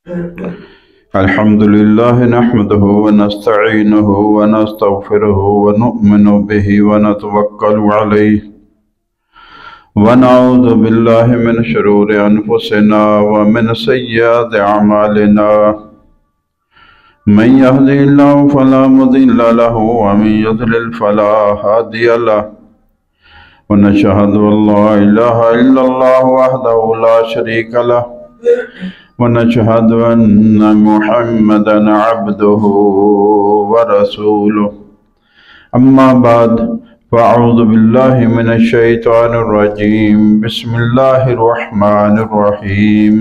الحمد لله نحمده ونستعينه ونستغفره ونؤمن به ونتوكل عليه ونعوذ بالله من شرور أنفسنا ومن سيئات أعمالنا من يهده الله فلا مضل له ومن يضلل فلا هادي له ونشهد أن لا إله إلا الله وحده لا شريك له ونشهد أن محمدا عبده ورسوله أما بعد فأعوذ بالله من الشيطان الرجيم بسم الله الرحمن الرحيم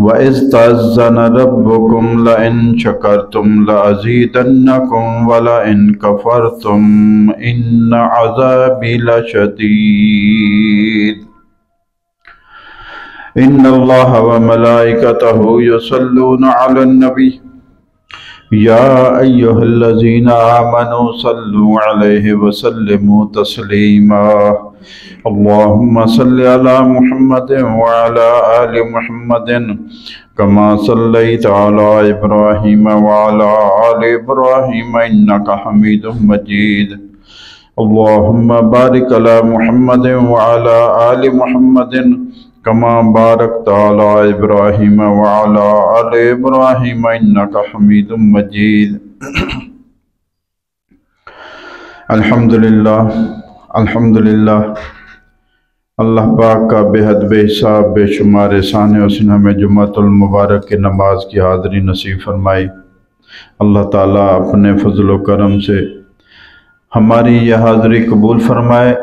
وَإِذْ تَأَذَّنَ رَبُّكُمْ لَئِن شَكَرْتُمْ لَأَزِيدَنَّكُمْ وَلَئِن كَفَرْتُمْ إِنَّ عَذَابِي لَشَدِيدٌ إِنَّ اللَّهَ وَمَلَائِكَتَهُ يُصَلُّونَ عَلَى النَّبِيِّ يَا أَيُّهَا الَّذِينَ آمَنُوا صَلُّوا عَلَيْهِ وَسَلِّمُوا تَسْلِيمًا اللهم صل على محمد وعلى آل محمد كما صليت على إبراهيم وعلى آل إبراهيم إنك حميد مجيد اللهم بارك على محمد وعلى آل محمد كما باركت على إبراهيم وعلى آل إبراهيم إنك حميد مجيد الحمدللہ اللہ پاک کا بے حد بے حساب بے شمار احسان ہے، اس نے ہمیں جمعۃ المبارک کی نماز کی حاضری نصیب فرمائی۔ اللہ تعالیٰ اپنے فضل و کرم سے ہماری یہ حاضری قبول فرمائے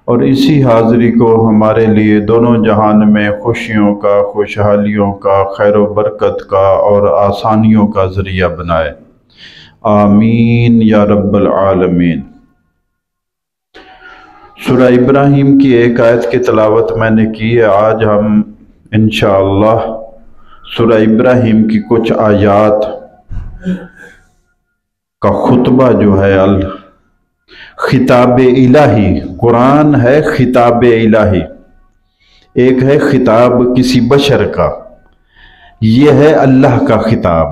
اور اسی حاضری کو ہمارے لیے دونوں جہان میں خوشیوں کا، خوشحالیوں کا، خیر و برکت کا اور آسانیوں کا ذریعہ بنائے، آمین یا رب العالمین۔ سورہ ابراہیم کی ایک آیت کی تلاوت میں نے کی ہے۔ آج ہم انشاءاللہ سورہ ابراہیم کی کچھ آیات کا خطبہ جو ہے خطاب الہی، قرآن ہے خطاب الہی، ایک ہے خطاب کسی بشر کا، یہ ہے اللہ کا خطاب۔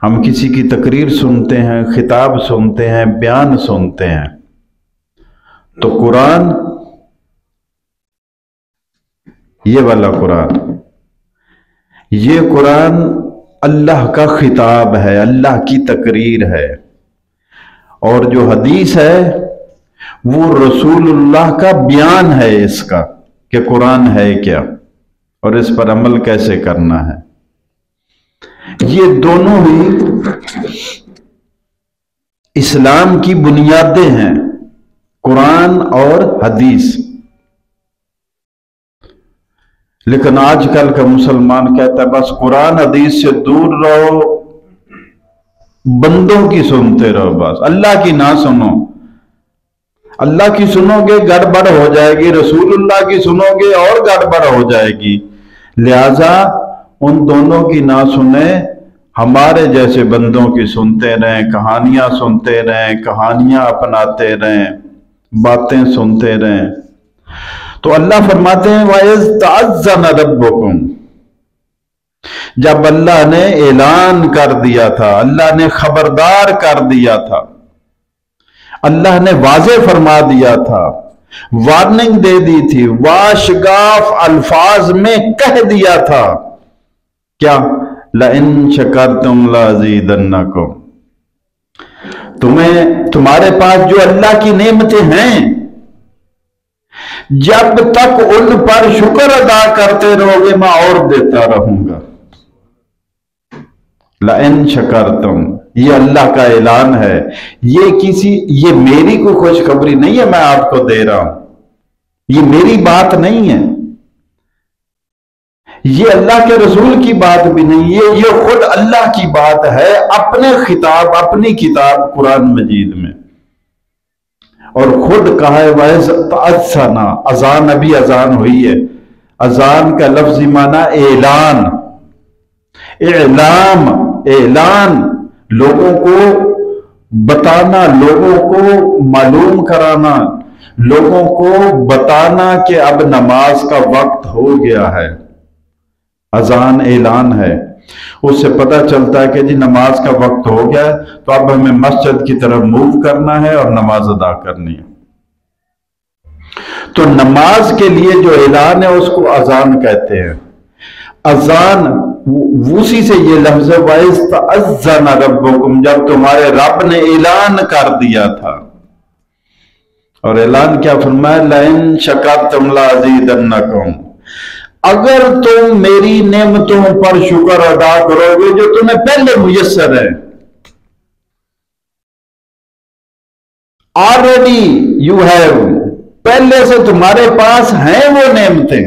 ہم کسی کی تقریر سنتے ہیں، خطاب سنتے ہیں، بیان سنتے ہیں، تو قرآن، یہ والا قرآن، یہ قرآن اللہ کا خطاب ہے، اللہ کی تقریر ہے، اور جو حدیث ہے وہ رسول اللہ کا بیان ہے اس کا کہ قرآن ہے کیا اور اس پر عمل کیسے کرنا ہے۔ یہ دونوں ہی اسلام کی بنیادیں ہیں، قرآن اور حدیث۔ لیکن آج کل کا مسلمان کہتا ہے بس قرآن حدیث سے دور رہو، بندوں کی سنتے رہو، بس اللہ کی نہ سنو۔ اللہ کی سنو گے گڑبڑ ہو جائے گی، رسول اللہ کی سنو گے اور گڑبڑ ہو جائے گی، لہذا ان دونوں کی نہ سنیں، ہمارے جیسے بندوں کی سنتے رہیں، کہانیاں سنتے رہیں، کہانیاں اپناتے رہیں، باتیں سنتے رہیں۔ تو اللہ فرماتے ہیں وَإِذْ تَأَذَّنَ رَبُّكُمْ، جب اللہ نے اعلان کر دیا تھا، اللہ نے خبردار کر دیا تھا، اللہ نے واضح فرما دیا تھا، وارننگ دے دی تھی، واشگاف الفاظ میں کہہ دیا تھا، کیا؟ لَإِن شَكَرْتُمْ لَأَزِيدَنَّكُمْ، تمہارے پاس جو اللہ کی نعمتیں ہیں، جب تک ان پر شکر ادا کرتے رہو گے میں اور دیتا رہوں گا۔ لَإِن شَكَرْتُمْ، یہ اللہ کا اعلان ہے، یہ میری کوئی خوشخبری نہیں ہے، میں آپ کو دے رہا ہوں، یہ میری بات نہیں ہے، یہ اللہ کے رسول کی بات بھی نہیں، یہ خود اللہ کی بات ہے، اپنے خطاب، اپنی کتاب قرآن مجید میں، اور خود کہا ہے وَإِذْ تَأَذَّنَ، اذان ابھی اذان ہوئی ہے، اذان کا لفظی معنی اعلان، اعلان، لوگوں کو بتانا، لوگوں کو معلوم کرانا، لوگوں کو بتانا کہ اب نماز کا وقت ہو گیا ہے، اذان اعلان ہے، اس سے پتہ چلتا ہے کہ جی نماز کا وقت ہو گیا ہے، تو اب ہمیں مسجد کی طرف موو کرنا ہے اور نماز ادا کرنی ہے۔ تو نماز کے لیے جو اعلان ہے اس کو اذان کہتے ہیں۔ اذان اسی سے یہ لفظ وَإِذْ رَبُّكُمْ، جب تمہارے رب نے اعلان کر دیا تھا، اور اعلان کیا فرمایا؟ لَإِن شَكَرْتُمْ لَأَزِيدَنَّكُمْ، اگر تم میری نعمتوں پر شکر ادا کرو گے جو تمہیں پہلے میسر ہے، already you have، پہلے سے تمہارے پاس ہیں وہ نعمتیں،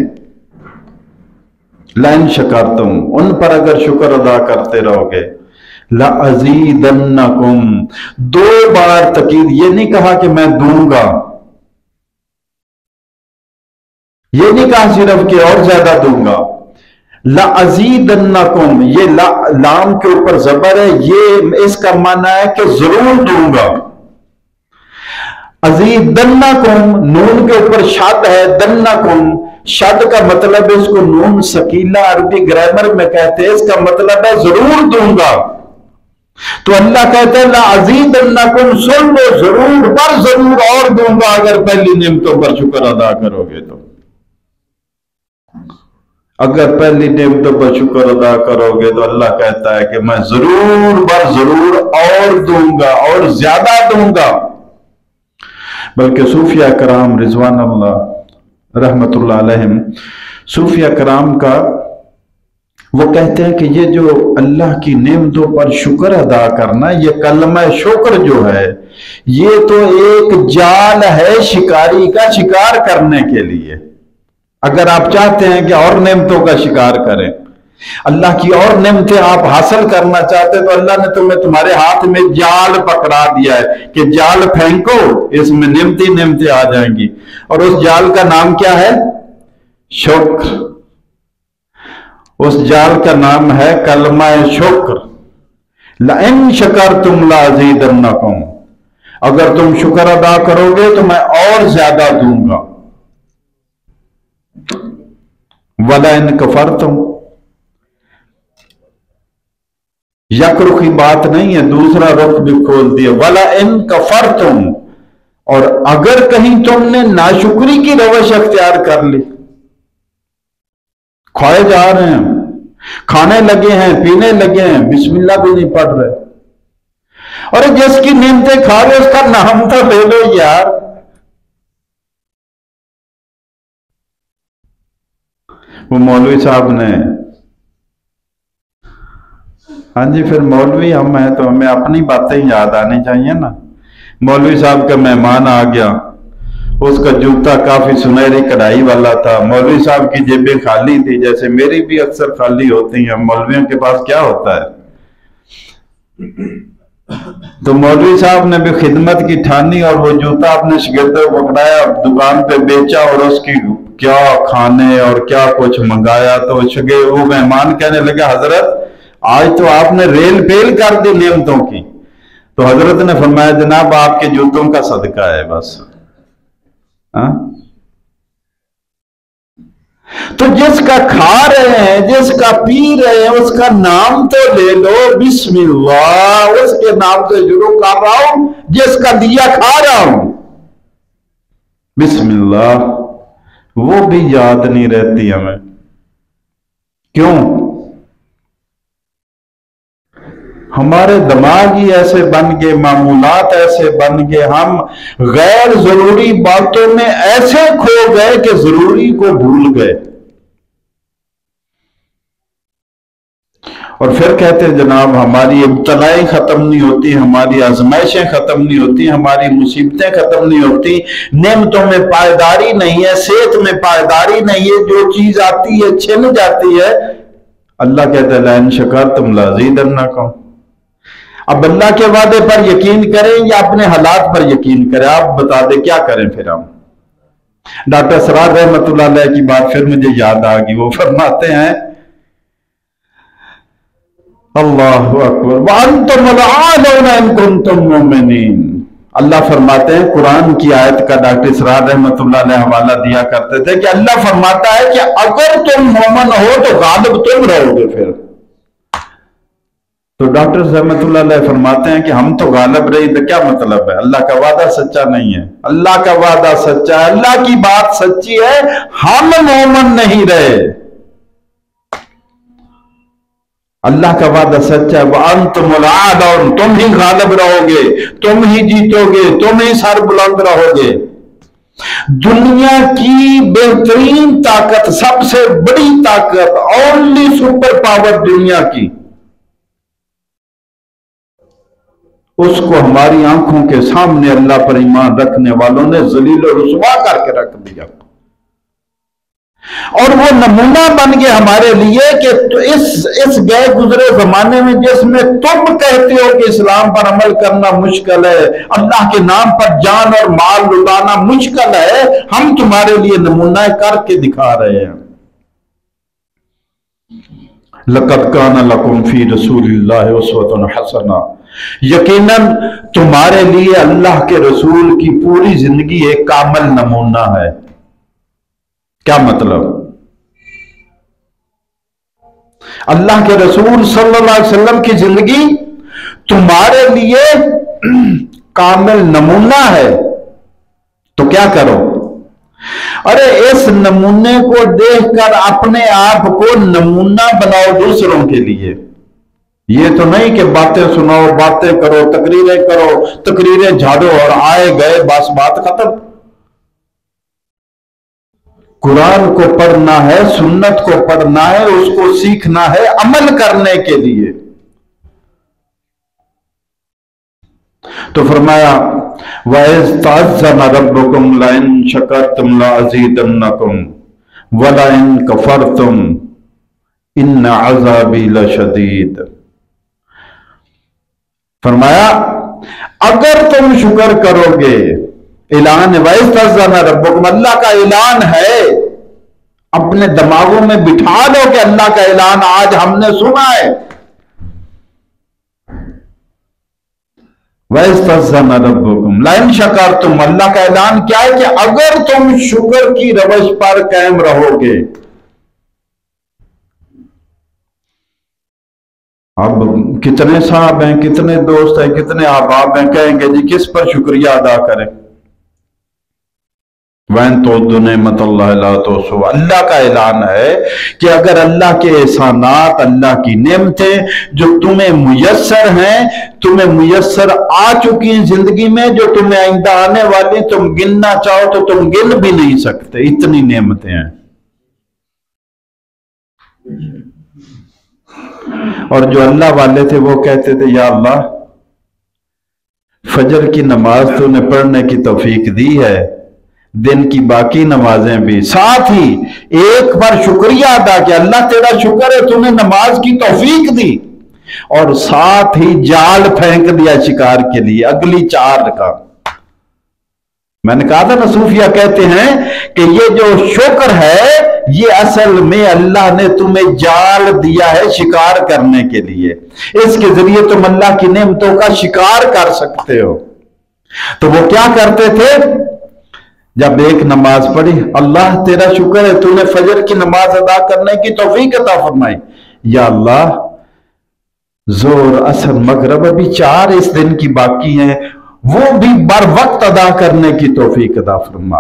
لَإِن شَكَرْتُمْ، ان پر اگر شکر ادا کرتے رہو گے، لَأَزِيدَنَّكُمْ، 2 بار تاکید، یہ نہیں کہا کہ میں دوں گا، یہ نہیں کہا صرف کہ اور زیادہ دوں گا، لَأَزِيدَنَّكُمْ، یہ لام کے اوپر زبر ہے، یہ اس کا معنی ہے کہ ضرور دوں گا۔ ازیدنکم، نون کے اوپر شد ہے، دنکم، شد کا مطلب اس کو نون سکیلا عربی گرامر میں کہتے ہیں، اس کا مطلب ہے ضرور دوں گا۔ تو اللہ کہتے ہیں لَأَزِيدَنَّكُمْ، سن لو، ضرور پر ضرور اور دوں گا اگر پہلی نعمتوں پر شکر ادا کرو گے تو۔ اگر پہلی نعمتوں پر شکر ادا کرو گے تو اللہ کہتا ہے کہ میں ضرور بر ضرور اور دوں گا اور زیادہ دوں گا۔ بلکہ صوفیہ کرام رضوان اللہ رحمت اللہ علیہم، صوفیہ کرام کا وہ کہتے ہیں کہ یہ جو اللہ کی نعمتوں پر شکر ادا کرنا، یہ کلمہ شکر جو ہے یہ تو ایک جال ہے شکاری کا شکار کرنے کے لیے۔ اگر آپ چاہتے ہیں کہ اور نعمتوں کا شکار کریں، اللہ کی اور نعمتیں آپ حاصل کرنا چاہتے ہیں، تو اللہ نے تمہارے ہاتھ میں جال پکڑا دیا ہے کہ جال پھینکو، اس میں نعمتیں آ جائیں گی، اور اس جال کا نام کیا ہے؟ شکر۔ اس جال کا نام ہے کلمہ شکر۔ لَإِن شَكَرْتُمْ لَأَزِيدَنَّكُمْ، اگر تم شکر ادا کرو گے تو میں اور زیادہ دوں گا۔ وَلَئِن كَفَرْتُمْ، یک رخی بات نہیں ہے، دوسرا رخ بھی کھول دیا، وَلَئِن كَفَرْتُمْ، اور اگر کہیں تم نے ناشکری کی روش اختیار کر لی، کھائے جا رہے ہیں، کھانے لگے ہیں، پینے لگے ہیں، بسم اللہ بھی نہیں پڑھ رہے، اور جس کی نعمتیں کھا رہے اس کا نام تو لے لو یار۔ وہ مولوی صاحب نے، ہاں جی، پھر مولوی ہم ہیں تو ہمیں اپنی باتیں یاد آنی چاہیے نا۔ مولوی صاحب کا مہمان آ گیا، اس کا جوتا کافی سنہری کڑھائی والا تھا، مولوی صاحب کی جیبیں خالی تھی، جیسے میری بھی اکثر خالی ہوتی ہیں، مولویوں کے پاس کیا ہوتا ہے۔ تو مولوی صاحب نے بھی خدمت کی ٹھانی اور وہ جوتا اپنے شاگردوں کو پکڑایا، دکان پہ بیچا اور اس کی کیا کھانے اور کیا کچھ منگایا۔ تو وہ مہمان کہنے لگا حضرت آج تو آپ نے ریل پیل کر دی نعمتوں کی۔ تو حضرت نے فرمایا جناب آپ کے جوتوں کا صدقہ ہے بس۔ تو جس کا کھا رہے ہیں، جس کا پی رہے ہیں، اس کا نام تو لے لو، بسم اللہ، اس کے نام سے شروع کر رہا ہوں، جس کا دیا کھا رہا ہوں، بسم اللہ۔ وہ بھی یاد نہیں رہتی ہمیں، کیوں؟ ہمارے دماغ ہی ایسے بن گئے، معمولات ایسے بن گئے، ہم غیر ضروری باتوں میں ایسے کھو گئے کہ ضروری کو بھول گئے۔ اور پھر کہتے ہیں جناب ہماری ابتلائیں ختم نہیں ہوتی، ہماری آزمائشیں ختم نہیں ہوتی، ہماری مصیبتیں ختم نہیں ہوتی، نعمتوں میں پائیداری نہیں ہے، صحت میں پائیداری نہیں ہے، جو چیز آتی ہے چھن جاتی ہے۔ اللہ کہتا ہے لَإِن شَكَرْتُمْ لَأَزِيدَنَّكُمْ۔ اب اللہ کے وعدے پر یقین کریں یا اپنے حالات پر یقین کریں؟ آپ بتا دیں کیا کریں پھر ہم؟ ڈاکٹر سراج رحمت اللہ علیہ کی بات پھر مجھے یاد آ گئی، وہ فرماتے ہیں اللہ اکبر وَأَنْتُمُ الْأَعْلَوْنَ إِن كُنتُم مُؤْمِنِينَ، اللہ فرماتے ہیں، قرآن کی آیت کا ڈاکٹر اسرار رحمۃ اللہ علیہ حوالہ دیا کرتے تھے کہ اللہ فرماتا ہے کہ اگر تم مومن ہو تو غالب تم رہو گے۔ پھر تو ڈاکٹر رحمۃ اللہ علیہ فرماتے ہیں کہ ہم تو غالب رہی، تو کیا مطلب ہے؟ اللہ کا وعدہ سچا نہیں ہے، اللہ کا وعدہ سچا ہے، اللہ کی بات سچی ہے، ہم مومن نہیں رہے۔ اللہ کا وعدہ سچا ہے، وَأَنْتُمُ الْأَعْلَوْنَ، تم ہی غالب رہو گے، تم ہی جیتو گے، تم ہی سر بلند رہو گے۔ دنیا کی بہترین طاقت، سب سے بڑی طاقت، اونلی سپر پاور دنیا کی، اس کو ہماری آنکھوں کے سامنے اللہ پر ایمان رکھنے والوں نے ذلیل و رسوا کر کے رکھ دیا، اور وہ نمونہ بن گئے ہمارے لیے کہ اس گئے گزرے زمانے میں جس میں تم کہتے ہو کہ اسلام پر عمل کرنا مشکل ہے، اللہ کے نام پر جان اور مال لٹانا مشکل ہے، ہم تمہارے لیے نمونہ کر کے دکھا رہے ہیں۔ لَقَدْ كَانَ لَكُمْ فِي رَسُولِ اللَّهِ أُسْوَةٌ حَسَنَةٌ، یقیناً تمہارے لیے اللہ کے رسول کی پوری زندگی ایک کامل نمونہ ہے۔ کیا مطلب؟ اللہ کے رسول صلی اللہ علیہ وسلم کی زندگی تمہارے لیے کامل نمونہ ہے، تو کیا کرو؟ ارے اس نمونے کو دیکھ کر اپنے آپ کو نمونہ بناؤ دوسروں کے لیے۔ یہ تو نہیں کہ باتیں سناؤ، باتیں کرو، تقریریں جھاڑو اور آئے گئے بس بات ختم۔ قرآن کو پڑھنا ہے، سنت کو پڑھنا ہے، اس کو سیکھنا ہے عمل کرنے کے لیے۔ تو فرمایا وَإِذْ تَعَذَّنَ رَبُّكُمْ لَئِن شَكَرْتُمْ لَأَزِيدَنَّكُمْ وَلَئِن كَفَرْتُمْ إِنَّ عَذَابِي لَشَدِيدٌ۔ فرمایا اگر تم شکر کرو گے، اعلان ہے، وَإِذْ تَعَذَّنَ رَبُّكُمْ، اللہ کا اعلان ہے، اپنے دماغوں میں بٹھا لو کہ اللہ کا اعلان آج ہم نے سنا ہے۔ وَإِذْ تَعَذَّنَ رَبُّكُمْ لَئِن شَكَرْتُمْ، اللہ کا اعلان کیا ہے کہ اگر تم شکر کی روش پر قائم رہو گے۔ اب کتنے صاحب ہیں، کتنے دوست ہیں، کتنے احباب ہیں کہیں گے جی کس پر شکریہ ادا کریں؟ وَإِن تُعُدُّوا نِعْمَتَ اللَّهِ لَا تُحْصُوهَا، اللہ کا اعلان ہے کہ اگر اللہ کے احسانات، اللہ کی نعمتیں جو تمہیں میسر ہیں، تمہیں میسر آ چکی ہیں زندگی میں، جو تمہیں آئندہ آنے والی، تم گننا چاہو تو تم گن بھی نہیں سکتے، اتنی نعمتیں ہیں۔ اور جو اللہ والے تھے وہ کہتے تھے یا اللہ فجر کی نماز تو نے پڑھنے کی توفیق دی ہے، دن کی باقی نمازیں بھی، ساتھ ہی ایک بار شکریہ ادا کیا، اللہ تیرا شکر ہے تمہیں نماز کی توفیق دی، اور ساتھ ہی جال پھینک دیا شکار کے لیے اگلی 4 رکعت۔ میں نے کہا تھا نا، صوفیہ کہتے ہیں کہ یہ جو شکر ہے یہ اصل میں اللہ نے تمہیں جال دیا ہے شکار کرنے کے لیے، اس کے ذریعے تم اللہ کی نعمتوں کا شکار کر سکتے ہو۔ تو وہ کیا کرتے تھے؟ جب ایک نماز پڑھی، اللہ تیرا شکر ہے تو نے فجر کی نماز ادا کرنے کی توفیق عطا فرمائی، یا اللہ زور اثر مغرب ابھی 4 اس دن کی باقی ہیں، وہ بھی بر وقت ادا کرنے کی توفیق عطا فرما۔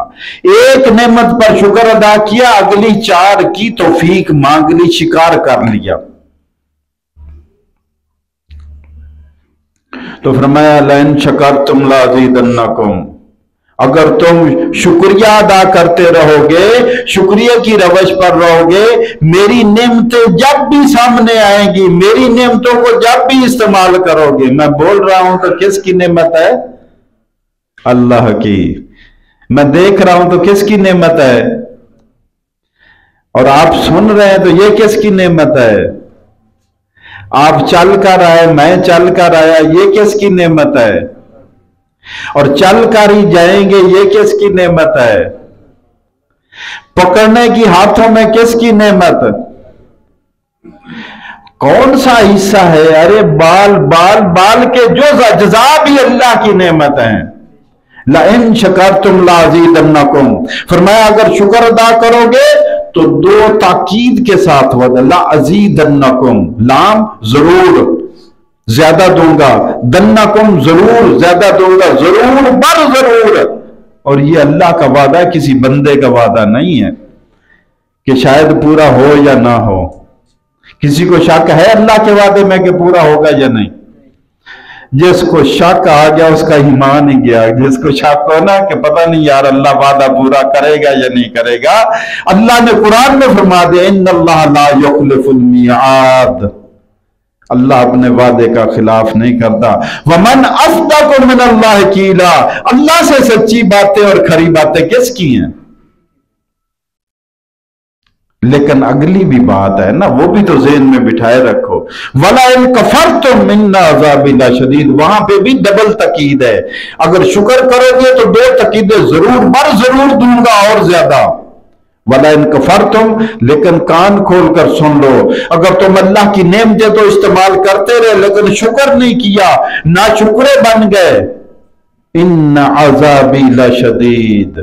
ایک نعمت پر شکر ادا کیا، اگلی 4 کی توفیق مانگ لی، شکار کر لیا۔ تو فرمایا لَئِن شَكَرْتُمْ لَأَزِيدَنَّكُمْ، اگر تم شکریہ ادا کرتے رہو گے، شکریہ کی روش پر رہو گے، میری نعمتیں جب بھی سامنے آئیں گی، میری نعمتوں کو جب بھی استعمال کرو گے، میں بول رہا ہوں تو کس کی نعمت ہے؟ اللہ کی۔ میں دیکھ رہا ہوں تو کس کی نعمت ہے؟ اور آپ سن رہے ہیں تو یہ کس کی نعمت ہے؟ آپ چل کر آئے، میں چل کر آیا، یہ کس کی نعمت ہے؟ اور چل کر ہی جائیں گے، یہ کس کی نعمت ہے؟ پکڑنے کی ہاتھوں میں کس کی نعمت؟ کون سا حصہ ہے؟ ارے بال کے جزا بھی اللہ کی نعمت ہیں۔ لئن شکرتم لازیدنکم، فرمایا اگر شکر ادا کرو گے تو دو تاکید کے ساتھ وعدہ، لازیدنکم، لام ضرور زیادہ دوں گا، دنکم ضرور زیادہ دوں گا، ضرور بر ضرور. اور یہ اللہ کا وعدہ ہے، کسی بندے کا وعدہ نہیں ہے کہ شاید پورا ہو یا نہ ہو. کسی کو شک ہے اللہ کے وعدے میں کہ پورا ہوگا یا نہیں؟ جس کو شک آ گیا اس کا ایمان ہی گیا. جس کو شک ہو نا کہ پتہ نہیں یار اللہ وعدہ پورا کرے گا یا نہیں کرے گا، اللہ نے قرآن میں فرما دیا ان اللہ لا یخلف المیعاد، اللہ اپنے وعدے کا خلاف نہیں کرتا. ومن اصدق من اللہ قیلا، اللہ سے سچی باتیں اور کھری باتیں کس کی ہیں؟ لیکن اگلی بھی بات ہے نا، وہ بھی تو ذہن میں بٹھائے رکھو. وَلَئِن كَفَرْتُم مِّنَّ عَذَابِ لَشَدِيدٌ، وہاں پہ بھی ڈبل تاکید ہے. اگر شکر کرو گے تو دو تاکیدیں، ضرور بر ضرور دوں گا اور زیادہ. وَلَئِن كَفَرْتُم، لیکن کان کھول کر سن لو، اگر تم اللہ کی نعمتیں تو استعمال کرتے رہے لیکن شکر نہیں کیا، ناشکرے بن گئے، ان عذابی لشدید،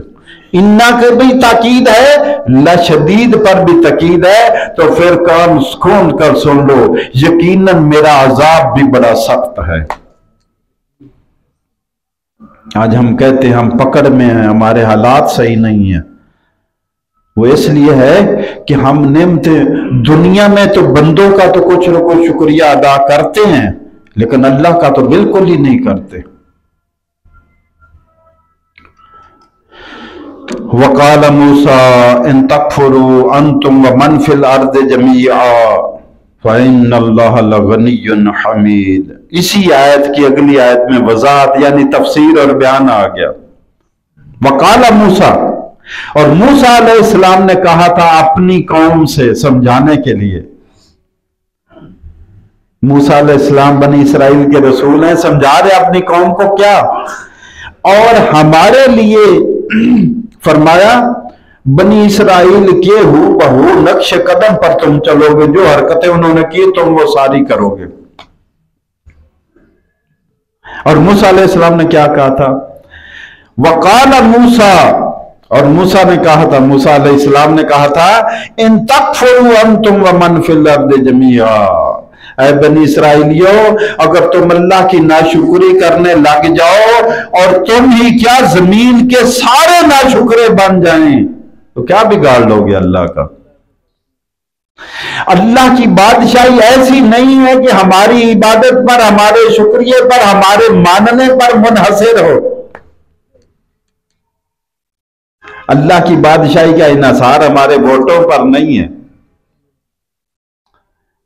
انا کے بھی تاکید ہے، لشدید پر بھی تاکید ہے، تو پھر کان کھول کر سن لو، یقیناً میرا عذاب بھی بڑا سخت ہے. آج ہم کہتے ہیں ہم پکڑ میں ہیں، ہمارے حالات صحیح نہیں ہیں. وہ اس لیے ہے کہ ہم نعمتیں دنیا میں تو بندوں کا تو کچھ نہ کچھ شکریہ ادا کرتے ہیں لیکن اللہ کا تو بالکل ہی نہیں کرتے. وَقَالَ مُوسَىٰ إِن تَكْفُرُوا أَنْتُمْ وَمَنْ فِي الْأَرْضِ جَمِيعًا فَإِنَّ اللَّهَ لَغَنِيٌّ حَمِيدٌ. اسی آیت کی اگلی آیت میں وضاحت یعنی تفسیر اور بیان آ گیا. وَقَالَ مُوسَىٰ، اور موسیٰ علیہ السلام نے کہا تھا اپنی قوم سے سمجھانے کے لیے. موسیٰ علیہ السلام بنی اسرائیل کے رسول ہیں، سمجھا رہے اپنی قوم کو کیا، اور ہمارے لیے فرمایا بنی اسرائیل کے ہو بہو نقش قدم پر تم چلو گے، جو حرکتیں انہوں نے کی تم وہ ساری کرو گے. اور موسیٰ علیہ السلام نے کیا کہا تھا؟ وَقَالَ مُوسَىٰ، اور موسیٰ نے کہا تھا، موسیٰ علیہ السلام نے کہا تھا ان تکفروا انتم ومن فی الارض جميعا، اے بنی اسرائیلیوں اگر تم اللہ کی ناشکری کرنے لگ جاؤ اور تم ہی کیا زمین کے سارے ناشکرے بن جائیں تو کیا بگاڑ لو گے اللہ کا؟ اللہ کی بادشاہی ایسی نہیں ہے کہ ہماری عبادت پر، ہمارے شکریہ پر، ہمارے ماننے پر منحصر ہو. اللہ کی بادشاہی کا انحصار ہمارے ووٹوں پر نہیں ہے،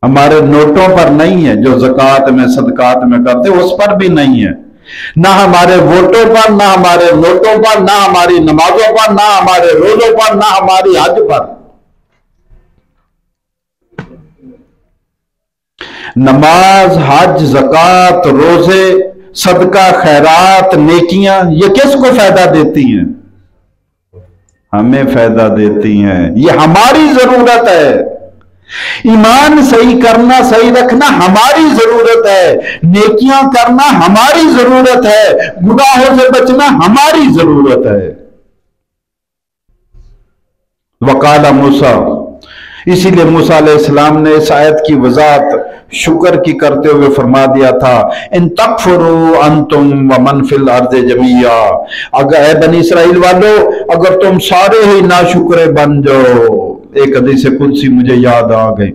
ہمارے نوٹوں پر نہیں ہے جو زکوٰۃ میں صدقات میں کرتے اس پر بھی نہیں ہے، نہ ہمارے ووٹوں پر، نہ ہمارے نوٹوں پر، نہ ہماری نمازوں پر، نہ ہمارے روزوں پر، نہ ہماری حج پر. نماز، حج، زکوٰۃ، روزے، صدقہ، خیرات، نیکیاں یہ کس کو فائدہ دیتی ہیں؟ ہمیں فائدہ دیتی ہیں، یہ ہماری ضرورت ہے. ایمان صحیح کرنا، صحیح رکھنا ہماری ضرورت ہے، نیکیاں کرنا ہماری ضرورت ہے، گناہوں سے بچنا ہماری ضرورت ہے. وقال موسیٰ، اسی لیے موسیٰ علیہ السلام نے اس آیت کی وضاحت شکر کی کرتے ہوئے فرما دیا تھا ان تکفروا انتم ومن فی الارض جميعا، اگر اے بنی اسرائیل والو اگر تم سارے ہی ناشکرے بن جاؤ. ایک حدیث قدسی مجھے یاد آ گئی.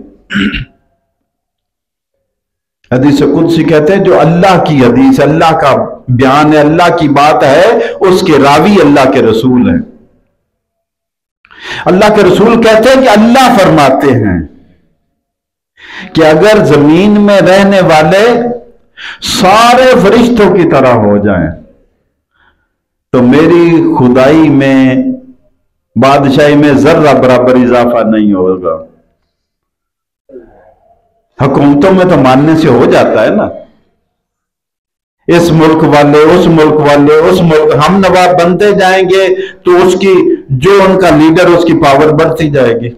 حدیث قدسی کہتے ہیں جو اللہ کی حدیث، اللہ کا بیان ہے، اللہ کی بات ہے، اس کے راوی اللہ کے رسول ہیں. اللہ کے رسول کہتے ہیں کہ اللہ فرماتے ہیں کہ اگر زمین میں رہنے والے سارے فرشتوں کی طرح ہو جائیں تو میری خدائی میں، بادشاہی میں ذرہ برابر اضافہ نہیں ہوگا. حکومتوں میں تو ماننے سے ہو جاتا ہے نا، اس ملک والے، اس ملک والے، اس ملک، ہم نواب بنتے جائیں گے تو اس کی جو ان کا لیڈر اس کی پاور بڑھتی جائے گی،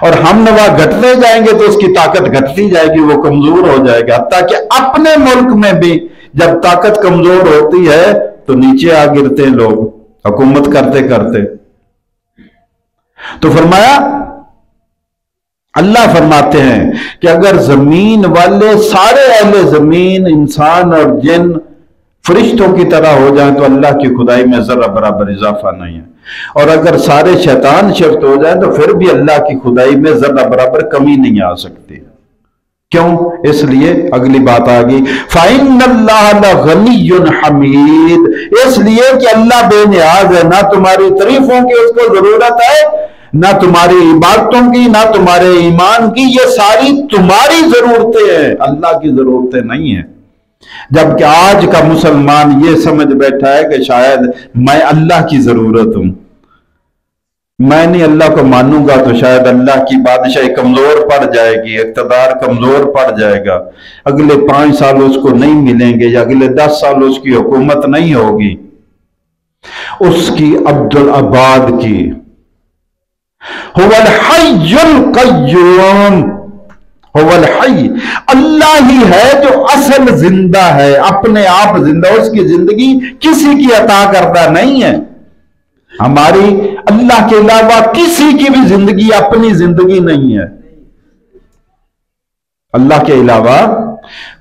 اور ہم نواب گھٹتے جائیں گے تو اس کی طاقت گھٹتی جائے گی، وہ کمزور ہو جائے گا. حتیٰ کہ اپنے ملک میں بھی جب طاقت کمزور ہوتی ہے تو نیچے آ گرتے ہیں لوگ حکومت کرتے کرتے. تو فرمایا اللہ فرماتے ہیں کہ اگر زمین والے سارے اہل زمین انسان اور جن فرشتوں کی طرح ہو جائیں تو اللہ کی خدائی میں ذرہ برابر اضافہ نہیں ہے، اور اگر سارے شیطان شرط ہو جائیں تو پھر بھی اللہ کی خدائی میں ذرہ برابر کمی نہیں آ سکتی. کیوں؟ اس لیے اگلی بات آ گئی فَإِنَّ اللَّهَ لَغَنِيٌّ حَمِيدٌ، اس لیے کہ اللہ بے نیاز ہے، نہ تمہاری تعریفوں کی اس کو ضرورت ہے، نہ تمہاری عبادتوں کی، نہ تمہارے ایمان کی، یہ ساری تمہاری ضرورتیں ہیں، اللہ کی ضرورتیں نہیں ہیں. جبکہ آج کا مسلمان یہ سمجھ بیٹھا ہے کہ شاید میں اللہ کی ضرورت ہوں، میں نہیں اللہ کو مانوں گا تو شاید اللہ کی بادشاہی کمزور پڑ جائے گی، اقتدار کمزور پڑ جائے گا، اگلے 5 سال اس کو نہیں ملیں گے یا اگلے 10 سال اس کی حکومت نہیں ہوگی. اس کی عبدالعباد کی هو الحی القیوم، هو الحی، اللہ ہی ہے جو اصل زندہ ہے، اپنے آپ زندہ، اس کی زندگی کسی کی عطا کردہ نہیں ہے. ہماری اللہ کے علاوہ کسی کی بھی زندگی اپنی زندگی نہیں ہے. اللہ کے علاوہ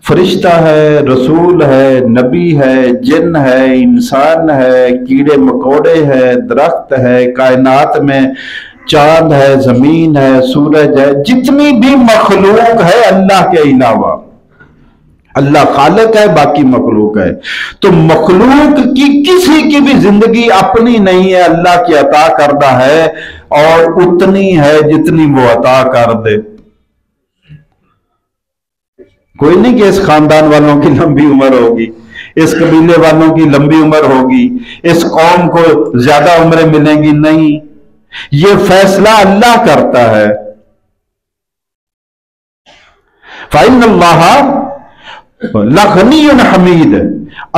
فرشتہ ہے، رسول ہے، نبی ہے، جن ہے، انسان ہے، کیڑے مکوڑے ہے، درخت ہے، کائنات میں چاند ہے، زمین ہے، سورج ہے، جتنی بھی مخلوق ہے اللہ کے علاوہ. اللہ خالق ہے، باقی مخلوق ہے. تو مخلوق کی کسی کی بھی زندگی اپنی نہیں ہے، اللہ کی عطا کردہ ہے، اور اتنی ہے جتنی وہ عطا کر دے. کوئی نہیں کہ اس خاندان والوں کی لمبی عمر ہوگی، اس قبیلے والوں کی لمبی عمر ہوگی، اس قوم کو زیادہ عمریں ملیں گی، نہیں، یہ فیصلہ اللہ کرتا ہے. فَإِنَّ اللَّهَ لَغَنِيٌّ حَمِيدٌ،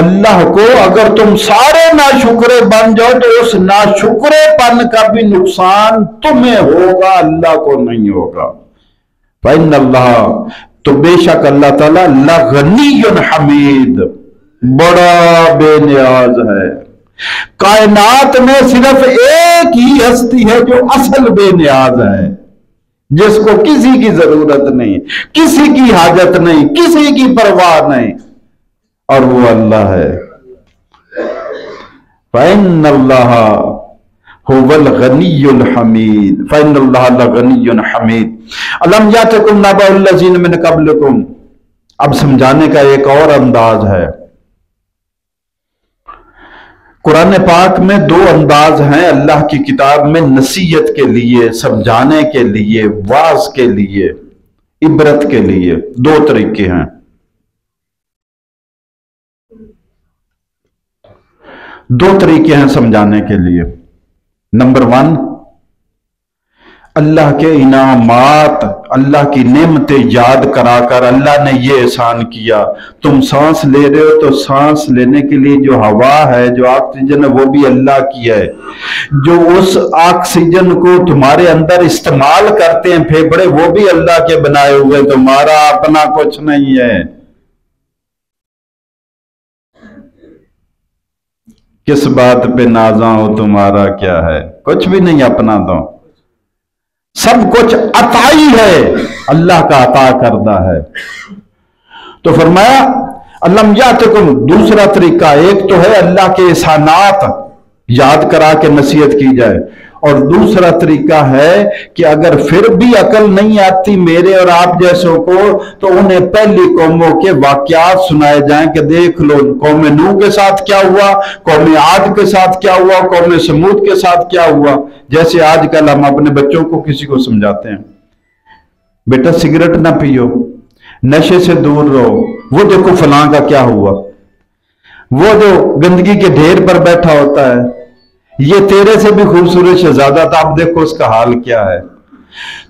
اللہ کو اگر تم سارے ناشکرے بن جاؤ تو اس ناشکرے پن کا بھی نقصان تمہیں ہوگا، اللہ کو نہیں ہوگا. فَإِنَّ اللَّهَ، تو بے شک اللہ تعالیٰ لَغَنِيٌّ حَمِيدٌ، بڑا بے نیاز ہے. کائنات میں صرف ایک ہی ہستی ہے جو اصل بے نیاز ہے، جس کو کسی کی ضرورت نہیں، کسی کی حاجت نہیں، کسی کی پرواہ نہیں، اور وہ اللہ ہے. فَإِنَّ اللَّهَ هُوَ الْغَنِيُّ الْحَمِيدُ، فَإِنَّ اللَّهَ لَغَنِيٌّ حَمِيدٌ. أَلَمْ يَأْتِكُمْ نَبَأُ الَّذِينَ مِنْ قَبْلِكُمْ، اب سمجھانے کا ایک اور انداز ہے. قرآن پاک میں 2 انداز ہیں اللہ کی کتاب میں، نصیحت کے لیے، سمجھانے کے لیے، واعظ کے لیے، عبرت کے لیے 2 طریقے ہیں. 2 طریقے ہیں سمجھانے کے لیے. نمبر 1، اللہ کے انعامات، اللہ کی نعمتیں یاد کرا کر اللہ نے یہ احسان کیا. تم سانس لے رہے ہو تو سانس لینے کے لیے جو ہوا ہے، جو آکسیجن ہے، وہ بھی اللہ کی ہے. جو اس آکسیجن کو تمہارے اندر استعمال کرتے ہیں پھیپھڑے، وہ بھی اللہ کے بنائے ہوئے، تمہارا اپنا کچھ نہیں ہے. کس بات پہ نازاں ہو، تمہارا کیا ہے؟ کچھ بھی نہیں اپنا تو، سب کچھ عطائی ہے، اللہ کا عطا کردہ ہے. تو فرمایا علم یاتکم، دوسرا طریقہ، ایک تو ہے اللہ کے احسانات یاد کرا کے نصیحت کی جائے، اور دوسرا طریقہ ہے کہ اگر پھر بھی عقل نہیں آتی میرے اور آپ جیسوں کو، تو انہیں پہلی قوموں کے واقعات سنائے جائیں کہ دیکھ لو قوم نوح کے ساتھ کیا ہوا، قوم عاد کے ساتھ کیا ہوا، قوم سمود کے ساتھ کیا ہوا. جیسے آج کل ہم اپنے بچوں کو کسی کو سمجھاتے ہیں، بیٹا سگریٹ نہ پیو، نشے سے دور رہو، وہ دیکھو فلاں کا کیا ہوا، وہ جو گندگی کے ڈھیر پر بیٹھا ہوتا ہے، یہ تیرے سے بھی خوبصورت شہزادہ تھا، اب دیکھو اس کا حال کیا ہے.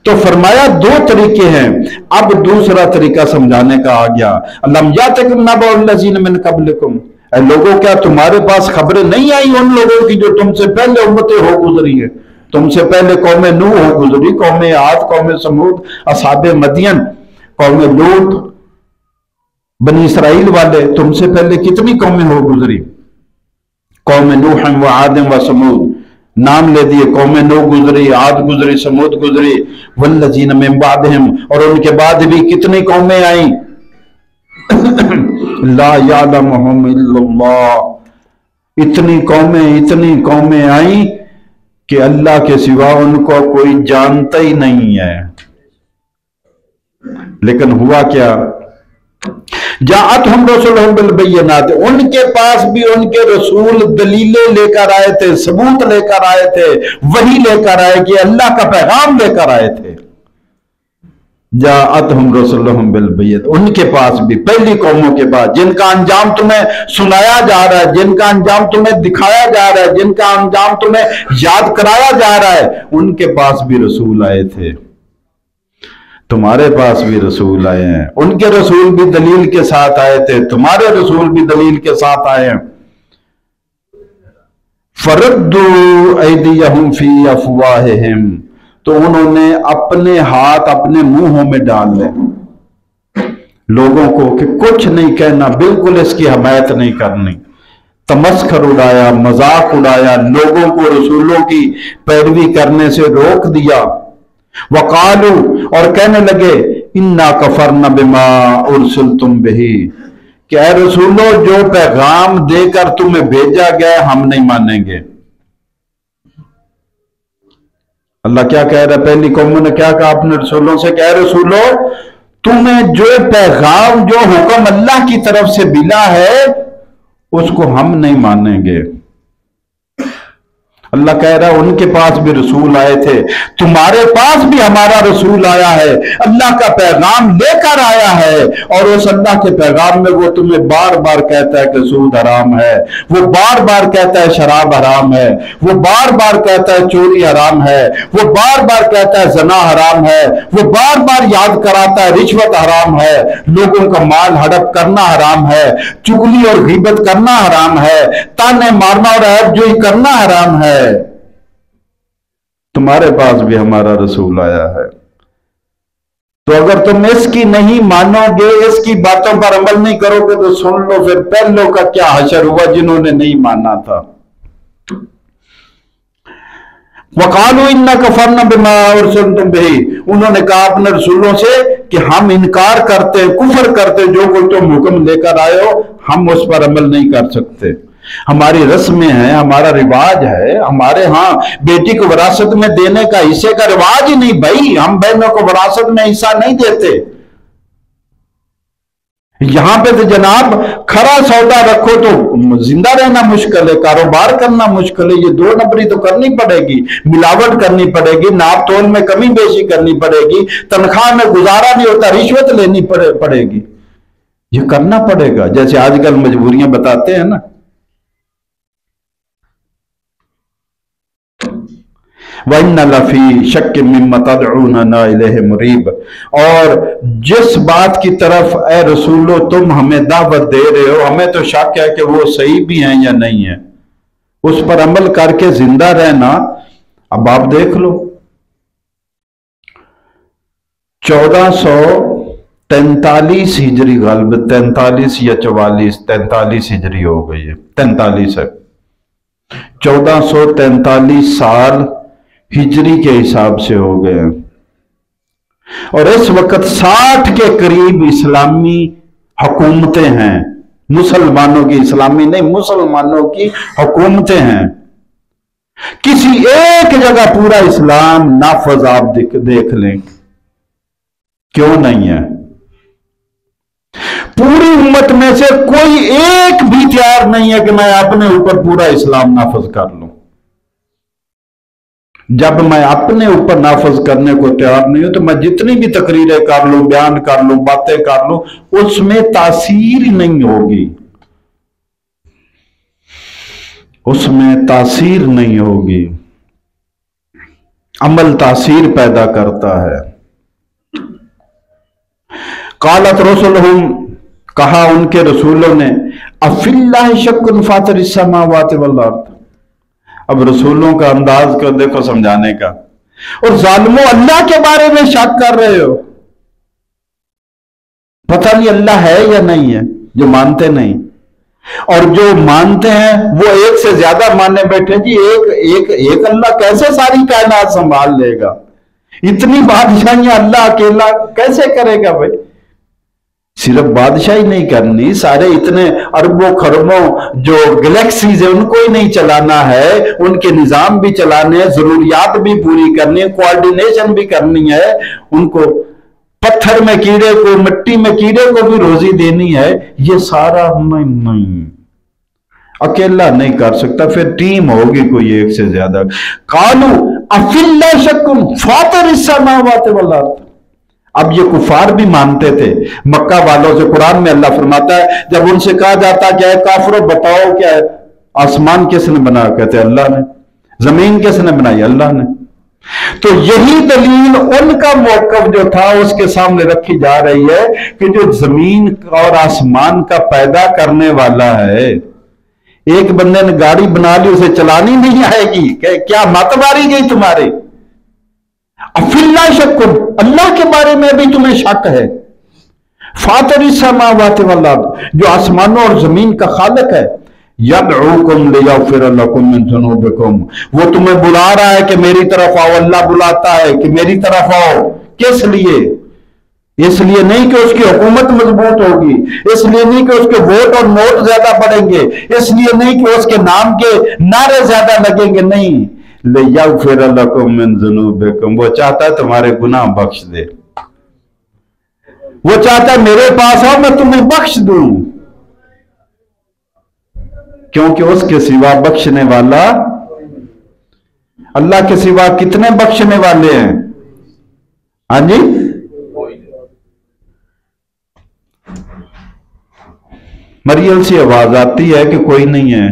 تو فرمایا 2 طریقے ہیں. اب دوسرا طریقہ سمجھانے کا آ گیا. الم یاتکم نبأ الذین من قبلکم، اے لوگوں کیا تمہارے پاس خبریں نہیں آئی ان لوگوں کی جو تم سے پہلے امتیں ہو گزری ہیں؟ تم سے پہلے قوم نوح ہو گزری، قوم عاد، قوم سمود، اصحاب مدین، قوم لوط، بنی اسرائیل والے، تم سے پہلے کتنی قومیں ہو گزری. قوم نوح و عاد و سمود، نام لے دیے، قوم نوح گزری، عاد گزری، سمود گزری، والذین من بعدہم، اور ان کے بعد بھی کتنی قومیں آئیں، لا یعلمہم الا اللہ، اتنی قومیں آئیں کہ اللہ کے سوا ان کو کوئی جانتا ہی نہیں ہے۔ لیکن ہوا کیا، جاءتہم رسلہم بالبینات، ان کے پاس بھی ان کے رسول دلیلیں لے کر آئے تھے، ثبوت لے کر آئے تھے، وحی لے کر آئے کہ اللہ کا پیغام لے کر آئے تھے۔ جاءتہم رسلہم بالبینات، ان کے پاس بھی، پہلی قوموں کے بعد جن کا انجام تمہیں سنایا جا رہا ہے، جن کا انجام تمہیں دکھایا جا رہا ہے، جن کا انجام تمہیں یاد کرایا جا رہا ہے، ان کے پاس بھی رسول آئے تھے، تمہارے پاس بھی رسول آئے ہیں، ان کے رسول بھی دلیل کے ساتھ آئے تھے، تمہارے رسول بھی دلیل کے ساتھ آئے ہیں۔ فردوا ایدیہم فی افواہہم، تو انہوں نے اپنے ہاتھ اپنے منہوں میں ڈال لے لوگوں کو کہ کچھ نہیں کہنا، بالکل اس کی حمایت نہیں کرنی، تمسخر اڑایا، مذاق اڑایا، لوگوں کو رسولوں کی پیروی کرنے سے روک دیا۔ وقالو، اور کہنے لگے، انا کفرنا بما ارسلتم بہ، کہ اے رسولو جو پیغام دے کر تمہیں بھیجا گیا ہم نہیں مانیں گے۔ اللہ کیا کہہ رہا ہے، پہلی قوموں نے کیا کہا اپنے رسولوں سے کہ اے رسولو تمہیں جو پیغام، جو حکم اللہ کی طرف سے ملا ہے اس کو ہم نہیں مانیں گے۔ اللہ کہہ رہا ہے ان کے پاس بھی رسول آئے تھے، تمہارے پاس بھی ہمارا رسول آیا ہے، اللہ کا پیغام لے کر آیا ہے، اور اس اللہ کے پیغام میں وہ تمہیں بار بار کہتا ہے کہ سود حرام ہے، وہ بار بار کہتا ہے شراب حرام ہے، وہ بار بار کہتا ہے چوری حرام ہے، وہ بار بار کہتا ہے زنا حرام ہے، وہ بار بار یاد کراتا ہے رشوت حرام ہے، لوگوں کا مال ہڑپ کرنا حرام ہے، چغلی اور غیبت کرنا حرام ہے، تانے مارنا اور عیب جوئی کرنا حرام ہے۔ تمہارے پاس بھی ہمارا رسول آیا ہے، تو اگر تم اس کی نہیں مانو گے، اس کی باتوں پر عمل نہیں کرو گے، تو سن لو پھر پہلوں کا کیا حشر ہوا جنہوں نے نہیں مانا تھا۔ وَقَالُوا إِنَّا كَفَرْنَا بِمَا أُرْسِلْتُمْ بِهِ، انہوں نے کہا اپنے رسولوں سے کہ ہم انکار کرتے، کفر کرتے، جو کوئی تم حکم لے کر آئے ہو ہم اس پر عمل نہیں کر سکتے، ہماری رسمیں ہیں، ہمارا رواج ہے، ہمارے ہاں بیٹی کو وراثت میں دینے کا حصے کا رواج ہی نہیں بھائی، ہم بہنوں کو وراثت میں حصہ نہیں دیتے۔ یہاں پہ تو جناب کھرا سودا رکھو تو زندہ رہنا مشکل ہے، کاروبار کرنا مشکل ہے، یہ دو نمبری تو کرنی پڑے گی، ملاوٹ کرنی پڑے گی، ناپ تول میں کمی بیشی کرنی پڑے گی، تنخواہ میں گزارا نہیں ہوتا، رشوت لینی پڑے گی، یہ کرنا پڑے گا، جیسے آج کل مجبوریاں بتاتے ہیں نا۔ وَإِنَّ لَفِي شَكٍّ مِّمَّا تَدْعُونَنَا إِلَيْهِ مُرِيبٍ، اور جس بات کی طرف اے رسولو تم ہمیں دعوت دے رہے ہو ہمیں تو شک ہے کہ وہ صحیح بھی ہیں یا نہیں ہیں، اس پر عمل کر کے زندہ رہنا۔ اب آپ دیکھ لو 1443 ہجری، غالب 43 یا 44، 43 ہجری ہو گئی ہے، 43 ہے، 1443 سال ہجری کے حساب سے ہو گئے ہیں، اور اس وقت 60 کے قریب اسلامی حکومتیں ہیں، مسلمانوں کی، اسلامی نہیں، مسلمانوں کی حکومتیں ہیں۔ کسی ایک جگہ پورا اسلام نافذ آپ دیکھ لیں، کیوں نہیں ہے؟ پوری امت میں سے کوئی ایک بھی تیار نہیں ہے کہ میں اپنے اوپر پورا اسلام نافذ کر لوں۔ جب میں اپنے اوپر نافذ کرنے کو تیار نہیں ہوں تو میں جتنی بھی تقریریں کر لوں، بیان کر لوں، باتیں کر لوں، اس میں تاثیر نہیں ہوگی، اس میں تاثیر نہیں ہوگی۔ عمل تاثیر پیدا کرتا ہے۔ قالت رسلہم، کہا ان کے رسولوں نے، افی اللہ شک فاطر السماوات والارض۔ اب رسولوں کا انداز کو دیکھو سمجھانے کا، اور ظالموں اللہ کے بارے میں شک کر رہے ہو، پتہ نہیں اللہ ہے یا نہیں ہے، جو مانتے نہیں، اور جو مانتے ہیں وہ ایک سے زیادہ ماننے بیٹھے جی ایک اللہ کیسے ساری کائنات سنبھال لے گا؟ اتنی بادشاہیاں اللہ اکیلا کیسے کرے گا بھائی؟ صرف بادشاہی نہیں کرنی، سارے اتنے اربوں خربوں جو گلیکسیز ہیں ان کو ہی نہیں چلانا ہے، ان کے نظام بھی چلانے ہیں، ضروریات بھی پوری کرنی ہے، کوارڈینیشن بھی کرنی ہے، ان کو پتھر میں کیڑے کو، مٹی میں کیڑے کو بھی روزی دینی ہے۔ یہ سارا نہیں اکیلا نہیں کر سکتا، پھر ٹیم ہوگی کوئی ایک سے زیادہ۔ قالوا افی اللہ شک فاطر السماوات والارض۔ اب یہ کفار بھی مانتے تھے مکہ والوں سے، قرآن میں اللہ فرماتا ہے جب ان سے کہا جاتا کیا ہے کافروں بتاؤ کیا ہے، آسمان کس نے بنایا؟ کہتے اللہ نے۔ زمین کس نے بنائی؟ اللہ نے۔ تو یہی دلیل ان کا موقف جو تھا اس کے سامنے رکھی جا رہی ہے کہ جو زمین اور آسمان کا پیدا کرنے والا ہے، ایک بندے نے گاڑی بنا لی اسے چلانی نہیں آئے گی، کیا مت ماری گئی تمہارے؟ افی اللہ شک، اللہ کے بارے میں بھی تمہیں شک ہے؟ فاطر السماوات والارض، جو آسمانوں اور زمین کا خالق ہے، یدعوکم لیغفر لکم من ذنوبکم، وہ تمہیں بلا رہا ہے کہ میری طرف آؤ، اللہ بلاتا ہے کہ میری طرف آؤ۔ کس لیے؟ اس لیے نہیں کہ اس کی حکومت مضبوط ہوگی، اس لیے نہیں کہ اس کے ووٹ اور نوٹ زیادہ بڑھیں گے، اس لیے نہیں کہ اس کے نام کے نعرے زیادہ لگیں گے، نہیں، لیغفر لکم من ذنوبکم، وہ چاہتا ہے تمہارے گناہ بخش دے، وہ چاہتا ہے میرے پاس آؤ میں تمہیں بخش دوں، کیونکہ اس کے سوا بخشنے والا، اللہ کے سوا کتنے بخشنے والے ہیں؟ ہاں جی، مریل سی آواز آتی ہے کہ کوئی نہیں ہے،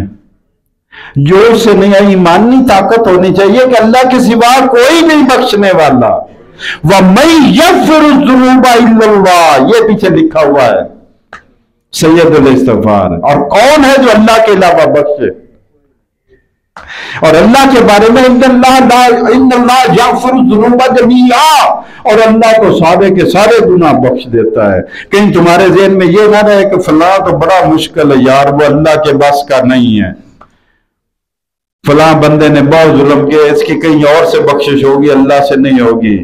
جوش سے نہیں ہے، ایمانی طاقت ہونی چاہیے کہ اللہ کے سوا کوئی نہیں بخشنے والا۔ وَمَن يَغْفِرُ الذُّنُوبَ إِلَّا اللَّهُ، یہ پیچھے لکھا ہوا ہے سید الاستغفار۔ اور کون ہے جو اللہ کے علاوہ بخشے؟ اور اللہ کے بارے میں ان اللہ یغفر الذنوب جميعا، اور اللہ تو سارے کے سارے گناہ بخش دیتا ہے۔ کہیں تمہارے ذہن میں یہ نہ رہے کہ فلاں تو بڑا مشکل ہے یار، وہ اللہ کے بس کا نہیں ہے، فلاں بندے نے بہت ظلم کیا، اس کی کہیں اور سے بخشش ہوگی، اللہ سے نہیں ہوگی۔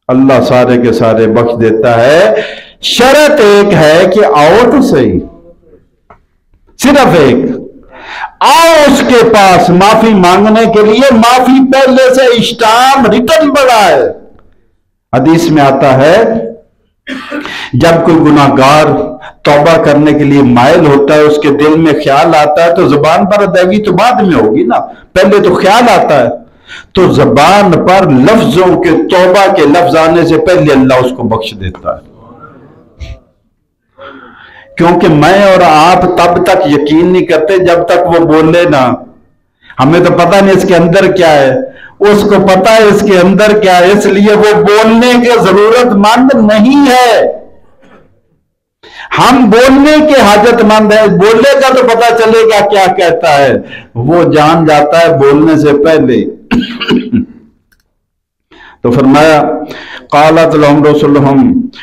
اللہ سارے کے سارے بخش دیتا ہے، شرط ایک ہے کہ آؤ تو صحیح، صرف ایک آؤ اس کے پاس معافی مانگنے کے لیے، معافی پہلے سے اسٹامپ ریٹن بڑا ہے۔ حدیث میں آتا ہے جب کوئی گناہ گار توبہ کرنے کے لیے مائل ہوتا ہے، اس کے دل میں خیال آتا ہے تو زبان پر ادائیگی تو بعد میں ہوگی نا، پہلے تو خیال آتا ہے، تو زبان پر لفظوں کے توبہ کے لفظ آنے سے پہلے اللہ اس کو بخش دیتا ہے، کیونکہ میں اور آپ تب تک یقین نہیں کرتے جب تک وہ بولے نا، ہمیں تو پتہ نہیں اس کے اندر کیا ہے، اس کو پتہ ہے اس کے اندر کیا ہے، اس لیے وہ بولنے کی ضرورت مند نہیں ہے، ہم بولنے کے حاجت مند ہیں، بولنے کا تو پتہ چلے گا کیا کہتا ہے، وہ جان جاتا ہے بولنے سے پہلے۔ تو فرمایا قالت لهم رسلهم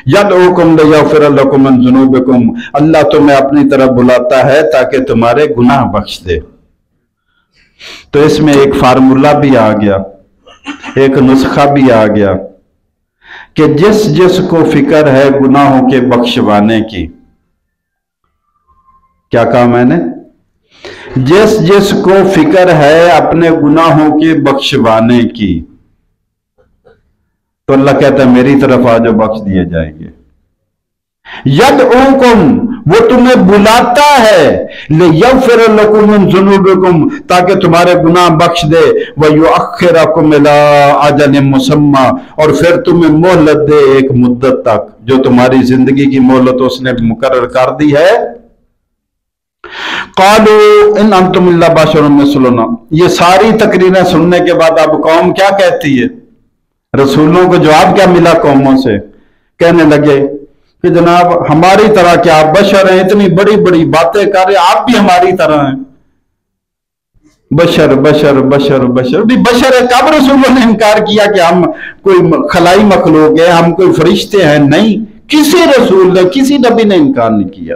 يدعوكم ليغفر لكم من ذنوبكم، اللہ تمہیں اپنی طرف بلاتا ہے تاکہ تمہارے گناہ بخش دے۔ تو اس میں ایک فارمولہ بھی آ گیا، ایک نسخہ بھی آ گیا کہ جس جس کو فکر ہے گناہوں کے بخشوانے کی، کیا کہا میں نے؟ جس جس کو فکر ہے اپنے گناہوں کے بخشوانے کی، تو اللہ کہتا ہے میری طرف آ جو بخش دیے جائیں گے۔ یدعوکم، وہ تمہیں بلاتا ہے، لیغفر لکم من ذنوبکم، تاکہ تمہارے گناہ بخش دے، ویؤخرکم الی اجل مسمی، اور پھر تمہیں مہلت دے ایک مدت تک، جو تمہاری زندگی کی مہلت اس نے مقرر کر دی ہے۔ قالوا ان انتم الا بشر مثلنا، یہ ساری تقریریں سننے کے بعد اب قوم کیا کہتی ہے؟ رسولوں کو جواب کیا ملا قوموں سے؟ کہنے لگے کہ جناب ہماری طرح کیا، آپ بشر ہیں، اتنی بڑی بڑی باتیں کر رہے، آپ بھی ہماری طرح ہیں، بشر بشر بشر بشر بھی بشر ہے۔ کب رسولوں نے انکار کیا کہ ہم کوئی خلائی مخلوق ہے، ہم کوئی فرشتے ہیں؟ نہیں، کسی رسول نے، کسی نبی نے انکار نہیں کیا۔